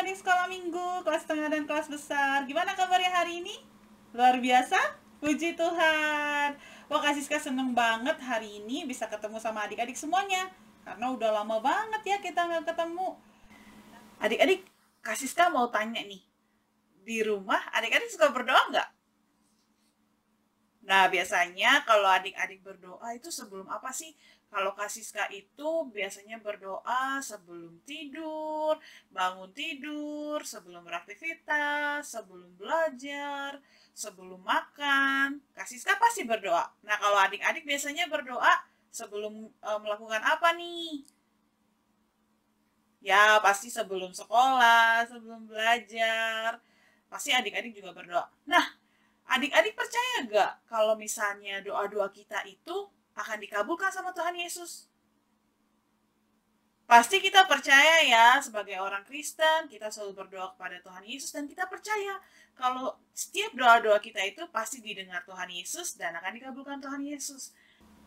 adik-adik sekolah minggu, kelas tengah dan kelas besar. Gimana kabarnya hari ini? Luar biasa? Puji Tuhan. Wah, Kak Siska seneng banget hari ini bisa ketemu sama adik-adik semuanya. Karena udah lama banget ya kita nggak ketemu. Adik-adik, Kak Siska mau tanya nih. Di rumah, adik-adik suka berdoa nggak? Nah, biasanya kalau adik-adik berdoa itu sebelum apa sih? Kalau Kak Siska itu biasanya berdoa sebelum tidur, bangun tidur, sebelum beraktivitas, sebelum belajar, sebelum makan. Kak Siska pasti berdoa. Nah, kalau adik-adik biasanya berdoa sebelum melakukan apa nih? Ya, pasti sebelum sekolah, sebelum belajar. Pasti adik-adik juga berdoa. Nah, adik-adik percaya gak kalau misalnya doa-doa kita itu akan dikabulkan sama Tuhan Yesus? Pasti kita percaya ya, sebagai orang Kristen, kita selalu berdoa kepada Tuhan Yesus dan kita percaya kalau setiap doa-doa kita itu pasti didengar Tuhan Yesus dan akan dikabulkan Tuhan Yesus.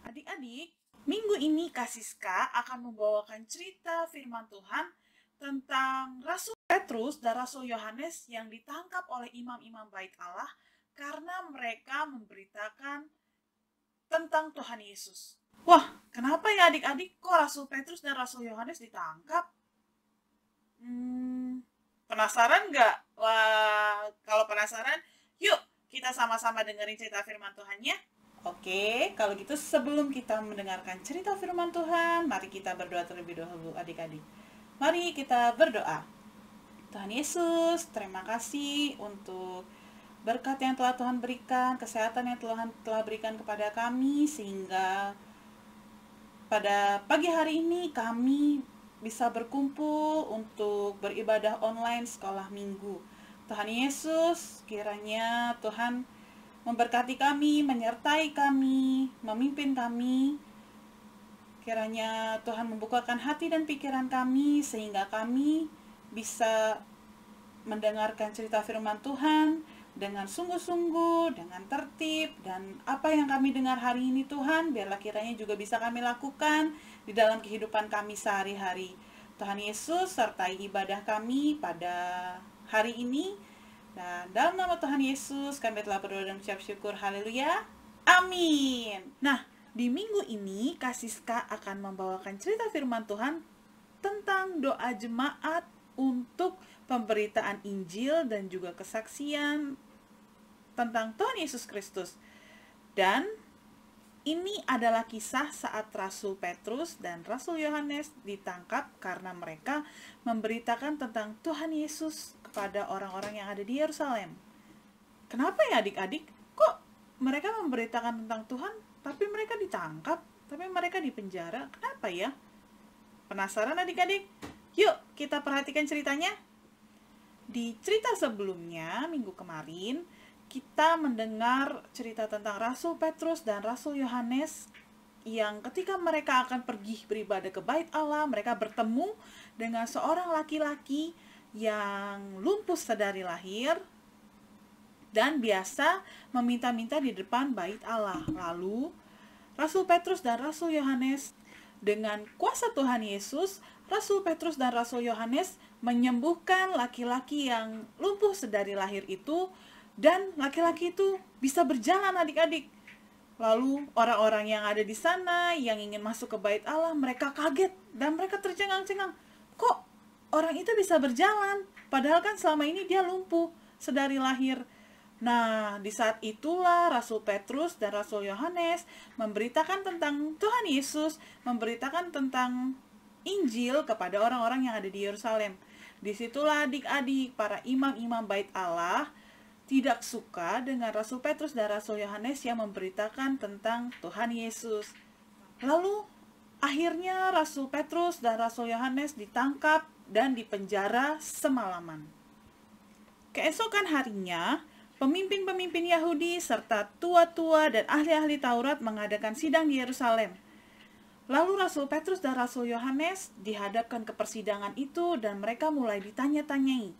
Adik-adik, minggu ini Kak Siska akan membawakan cerita firman Tuhan tentang Rasul Petrus dan Rasul Yohanes yang ditangkap oleh imam-imam bait Allah karena mereka memberitakan tentang Tuhan Yesus. Wah, kenapa ya adik-adik kok Rasul Petrus dan Rasul Yohanes ditangkap? Penasaran nggak? Wah, kalau penasaran, yuk kita sama-sama dengerin cerita firman Tuhannya. Oke, kalau gitu sebelum kita mendengarkan cerita firman Tuhan, mari kita berdoa terlebih dahulu adik-adik. Mari kita berdoa. Tuhan Yesus, terima kasih untuk berkat yang telah Tuhan berikan, kesehatan yang Tuhan telah berikan kepada kami, sehingga pada pagi hari ini kami bisa berkumpul untuk beribadah online sekolah minggu. Tuhan Yesus, kiranya Tuhan memberkati kami, menyertai kami, memimpin kami. Kiranya Tuhan membukakan hati dan pikiran kami sehingga kami bisa mendengarkan cerita firman Tuhan dengan sungguh-sungguh, dengan tertib, dan apa yang kami dengar hari ini Tuhan, biarlah kiranya juga bisa kami lakukan di dalam kehidupan kami sehari-hari. Tuhan Yesus, sertai ibadah kami pada hari ini, dan dalam nama Tuhan Yesus, kami telah berdoa dan mengucap syukur. Haleluya. Amin. Nah, di minggu ini, Kak Siska akan membawakan cerita firman Tuhan tentang doa jemaat untuk pemberitaan Injil dan juga kesaksian tentang Tuhan Yesus Kristus. Dan ini adalah kisah saat Rasul Petrus dan Rasul Yohanes ditangkap karena mereka memberitakan tentang Tuhan Yesus kepada orang-orang yang ada di Yerusalem. Kenapa ya adik-adik? Kok mereka memberitakan tentang Tuhan, tapi mereka ditangkap, tapi mereka dipenjara? Kenapa ya? Penasaran adik-adik? Yuk kita perhatikan ceritanya. Di cerita sebelumnya, minggu kemarin, kita mendengar cerita tentang Rasul Petrus dan Rasul Yohanes yang ketika mereka akan pergi beribadah ke bait Allah, mereka bertemu dengan seorang laki-laki yang lumpuh sedari lahir dan biasa meminta-minta di depan bait Allah. Lalu, Rasul Petrus dan Rasul Yohanes dengan kuasa Tuhan Yesus, Rasul Petrus dan Rasul Yohanes menyembuhkan laki-laki yang lumpuh sedari lahir itu, dan laki-laki itu bisa berjalan adik-adik. Lalu orang-orang yang ada di sana yang ingin masuk ke bait Allah, mereka kaget dan mereka tercengang-cengang. Kok orang itu bisa berjalan? Padahal kan selama ini dia lumpuh sedari lahir. Nah, di saat itulah Rasul Petrus dan Rasul Yohanes memberitakan tentang Tuhan Yesus, memberitakan tentang Injil kepada orang-orang yang ada di Yerusalem. Disitulah adik-adik, para imam-imam bait Allah tidak suka dengan Rasul Petrus dan Rasul Yohanes yang memberitakan tentang Tuhan Yesus. Lalu, akhirnya Rasul Petrus dan Rasul Yohanes ditangkap dan dipenjara semalaman. Keesokan harinya, pemimpin-pemimpin Yahudi serta tua-tua dan ahli-ahli Taurat mengadakan sidang di Yerusalem. Lalu Rasul Petrus dan Rasul Yohanes dihadapkan ke persidangan itu dan mereka mulai ditanya-tanyai.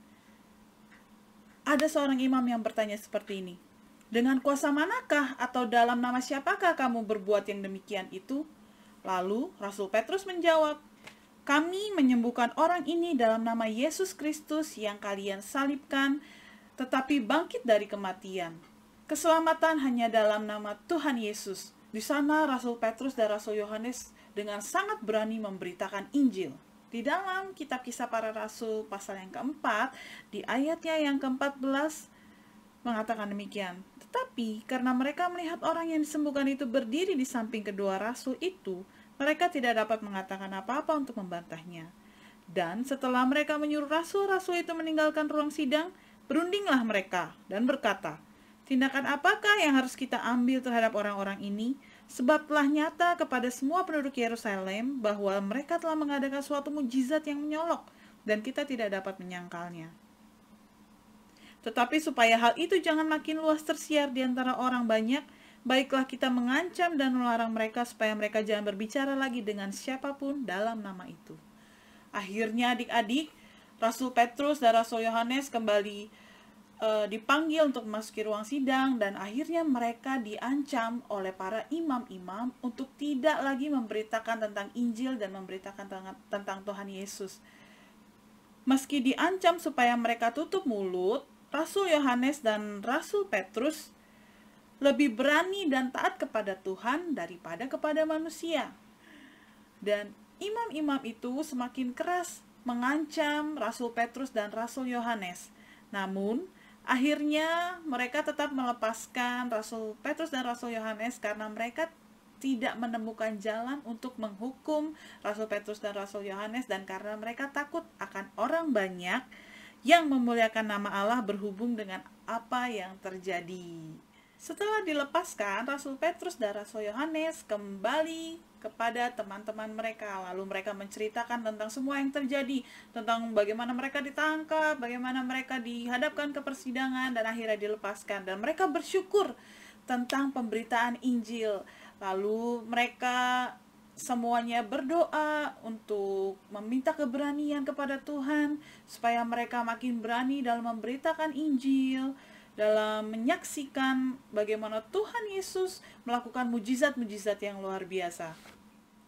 Ada seorang imam yang bertanya seperti ini, "Dengan kuasa manakah atau dalam nama siapakah kamu berbuat yang demikian itu?" Lalu Rasul Petrus menjawab, Kami menyembuhkan orang ini dalam nama Yesus Kristus yang kalian salibkan, tetapi bangkit dari kematian. Keselamatan hanya dalam nama Tuhan Yesus. Di sana Rasul Petrus dan Rasul Yohanes dengan sangat berani memberitakan Injil. Di dalam kitab Kisah Para Rasul pasal yang keempat, di ayatnya yang ke-14 mengatakan demikian. Tetapi karena mereka melihat orang yang disembuhkan itu berdiri di samping kedua rasul itu, mereka tidak dapat mengatakan apa-apa untuk membantahnya. Dan setelah mereka menyuruh rasul-rasul itu meninggalkan ruang sidang, berundinglah mereka dan berkata, tindakan apakah yang harus kita ambil terhadap orang-orang ini? Sebab telah nyata kepada semua penduduk Yerusalem bahwa mereka telah mengadakan suatu mujizat yang menyolok, dan kita tidak dapat menyangkalnya. Tetapi supaya hal itu jangan makin luas tersiar di antara orang banyak, baiklah kita mengancam dan melarang mereka supaya mereka jangan berbicara lagi dengan siapapun dalam nama itu. Akhirnya adik-adik, Rasul Petrus dan Rasul Yohanes kembali dipanggil untuk memasuki ruang sidang, dan akhirnya mereka diancam oleh para imam-imam untuk tidak lagi memberitakan tentang Injil dan memberitakan tentang Tuhan Yesus. Meski diancam supaya mereka tutup mulut, Rasul Yohanes dan Rasul Petrus lebih berani dan taat kepada Tuhan daripada kepada manusia. Dan imam-imam itu semakin keras mengancam Rasul Petrus dan Rasul Yohanes. Namun, akhirnya mereka tetap melepaskan Rasul Petrus dan Rasul Yohanes karena mereka tidak menemukan jalan untuk menghukum Rasul Petrus dan Rasul Yohanes, dan karena mereka takut akan orang banyak yang memuliakan nama Allah berhubung dengan apa yang terjadi. Setelah dilepaskan, Rasul Petrus dan Rasul Yohanes kembali kepada teman-teman mereka. Lalu mereka menceritakan tentang semua yang terjadi, tentang bagaimana mereka ditangkap, bagaimana mereka dihadapkan ke persidangan, dan akhirnya dilepaskan. Dan mereka bersyukur tentang pemberitaan Injil. Lalu mereka semuanya berdoa untuk meminta keberanian kepada Tuhan, supaya mereka makin berani dalam memberitakan Injil, dalam menyaksikan bagaimana Tuhan Yesus melakukan mujizat-mujizat yang luar biasa.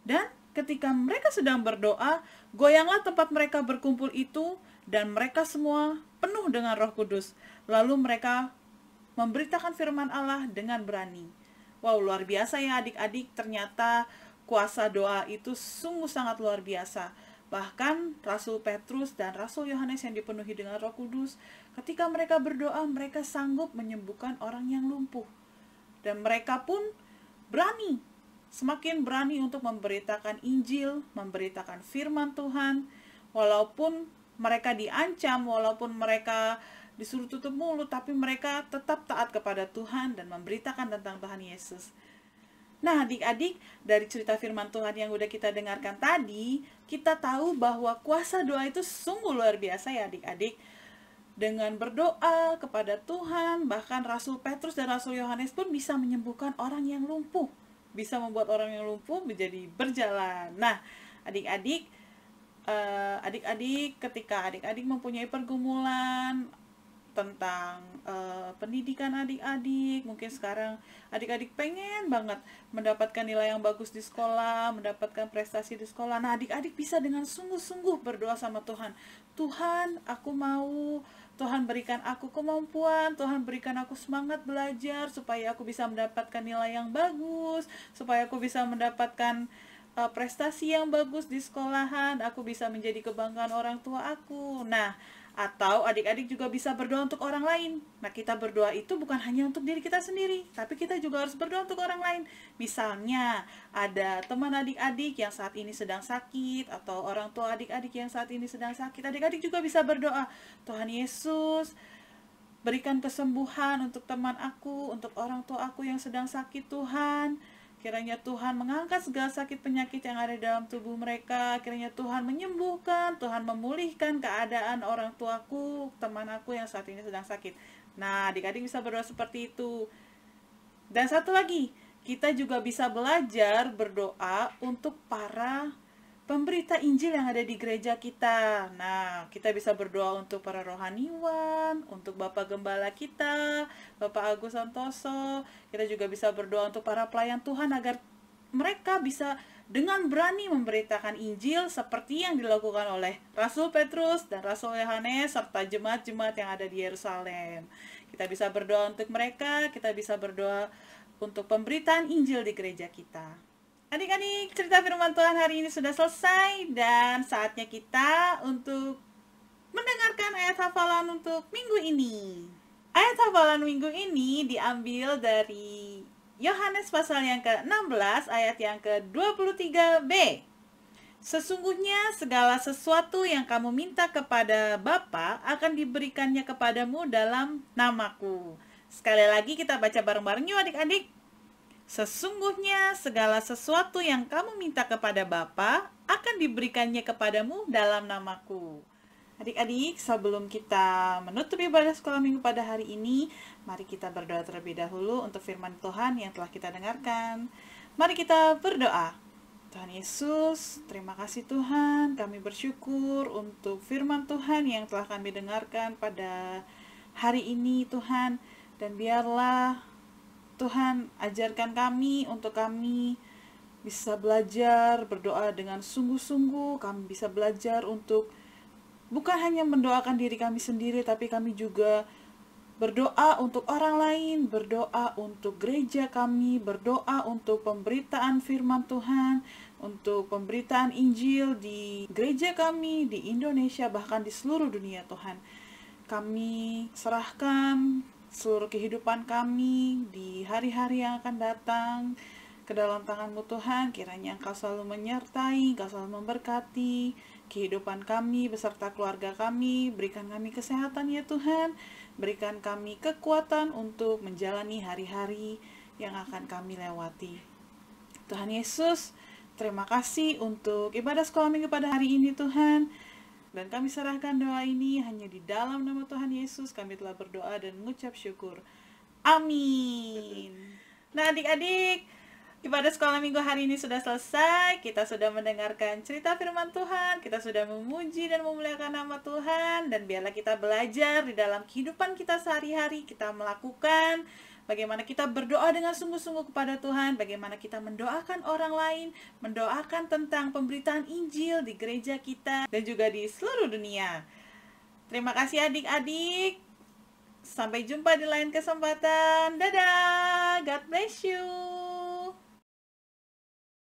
Dan ketika mereka sedang berdoa, goyanglah tempat mereka berkumpul itu, dan mereka semua penuh dengan Roh Kudus. Lalu mereka memberitakan firman Allah dengan berani. Wow, luar biasa ya adik-adik, ternyata kuasa doa itu sungguh sangat luar biasa. Bahkan Rasul Petrus dan Rasul Yohanes yang dipenuhi dengan Roh Kudus, ketika mereka berdoa, mereka sanggup menyembuhkan orang yang lumpuh. Dan mereka pun berani, semakin berani untuk memberitakan Injil, memberitakan firman Tuhan, walaupun mereka diancam, walaupun mereka disuruh tutup mulut, tapi mereka tetap taat kepada Tuhan dan memberitakan tentang Tuhan Yesus. Nah, adik-adik, dari cerita firman Tuhan yang udah kita dengarkan tadi, kita tahu bahwa kuasa doa itu sungguh luar biasa ya adik-adik. Dengan berdoa kepada Tuhan, bahkan Rasul Petrus dan Rasul Yohanes pun bisa menyembuhkan orang yang lumpuh, bisa membuat orang yang lumpuh menjadi berjalan. Nah, adik-adik, ketika adik-adik mempunyai pergumulan tentang pendidikan adik-adik, mungkin sekarang adik-adik pengen banget mendapatkan nilai yang bagus di sekolah, mendapatkan prestasi di sekolah. Nah, adik-adik bisa dengan sungguh-sungguh berdoa sama Tuhan. Tuhan, aku mau, Tuhan berikan aku kemampuan, Tuhan berikan aku semangat belajar supaya aku bisa mendapatkan nilai yang bagus, supaya aku bisa mendapatkan prestasi yang bagus di sekolahan, aku bisa menjadi kebanggaan orang tua aku. Nah, atau adik-adik juga bisa berdoa untuk orang lain. Nah, kita berdoa itu bukan hanya untuk diri kita sendiri, tapi kita juga harus berdoa untuk orang lain. Misalnya, ada teman adik-adik yang saat ini sedang sakit, atau orang tua adik-adik yang saat ini sedang sakit. Adik-adik juga bisa berdoa, Tuhan Yesus, berikan kesembuhan untuk teman aku, untuk orang tua aku yang sedang sakit, Tuhan. Kiranya Tuhan mengangkat segala sakit penyakit yang ada dalam tubuh mereka. Kiranya Tuhan menyembuhkan, Tuhan memulihkan keadaan orang tuaku, teman aku yang saat ini sedang sakit. Nah, adik-adik bisa berdoa seperti itu. Dan satu lagi, kita juga bisa belajar berdoa untuk para pemberita Injil yang ada di gereja kita. Nah, kita bisa berdoa untuk para rohaniwan, untuk Bapak Gembala kita, Bapak Agus Santoso. Kita juga bisa berdoa untuk para pelayan Tuhan agar mereka bisa dengan berani memberitakan Injil seperti yang dilakukan oleh Rasul Petrus dan Rasul Yohanes serta jemaat-jemaat yang ada di Yerusalem. Kita bisa berdoa untuk mereka, kita bisa berdoa untuk pemberitaan Injil di gereja kita. Adik-adik, cerita firman Tuhan hari ini sudah selesai dan saatnya kita untuk mendengarkan ayat hafalan untuk minggu ini. Ayat hafalan minggu ini diambil dari Yohanes pasal yang ke-16 ayat yang ke-23b. Sesungguhnya segala sesuatu yang kamu minta kepada Bapa akan diberikannya kepadamu dalam namaku. Sekali lagi kita baca bareng-bareng yuk adik-adik. Sesungguhnya segala sesuatu yang kamu minta kepada Bapa akan diberikannya kepadamu dalam namaku. Adik-adik, sebelum kita menutup ibadah sekolah minggu pada hari ini, mari kita berdoa terlebih dahulu untuk firman Tuhan yang telah kita dengarkan. Mari kita berdoa. Tuhan Yesus, terima kasih Tuhan, kami bersyukur untuk firman Tuhan yang telah kami dengarkan pada hari ini Tuhan. Dan biarlah Tuhan ajarkan kami untuk kami bisa belajar berdoa dengan sungguh-sungguh. Kami bisa belajar untuk bukan hanya mendoakan diri kami sendiri, tapi kami juga berdoa untuk orang lain, berdoa untuk gereja kami, berdoa untuk pemberitaan firman Tuhan, untuk pemberitaan Injil di gereja kami, di Indonesia, bahkan di seluruh dunia Tuhan. Kami serahkan seluruh kehidupan kami di hari-hari yang akan datang ke dalam tangan-Mu Tuhan. Kiranya Engkau selalu menyertai, Engkau selalu memberkati kehidupan kami beserta keluarga kami. Berikan kami kesehatan ya Tuhan, berikan kami kekuatan untuk menjalani hari-hari yang akan kami lewati. Tuhan Yesus, terima kasih untuk ibadah sekolah minggu pada hari ini Tuhan. Dan kami serahkan doa ini hanya di dalam nama Tuhan Yesus. Kami telah berdoa dan mengucap syukur. Amin. Nah adik-adik, ibadah sekolah minggu hari ini sudah selesai. Kita sudah mendengarkan cerita firman Tuhan. Kita sudah memuji dan memuliakan nama Tuhan. Dan biarlah kita belajar di dalam kehidupan kita sehari-hari. Kita melakukan bagaimana kita berdoa dengan sungguh-sungguh kepada Tuhan. Bagaimana kita mendoakan orang lain. Mendoakan tentang pemberitaan Injil di gereja kita. Dan juga di seluruh dunia. Terima kasih adik-adik. Sampai jumpa di lain kesempatan. Dadah. God bless you.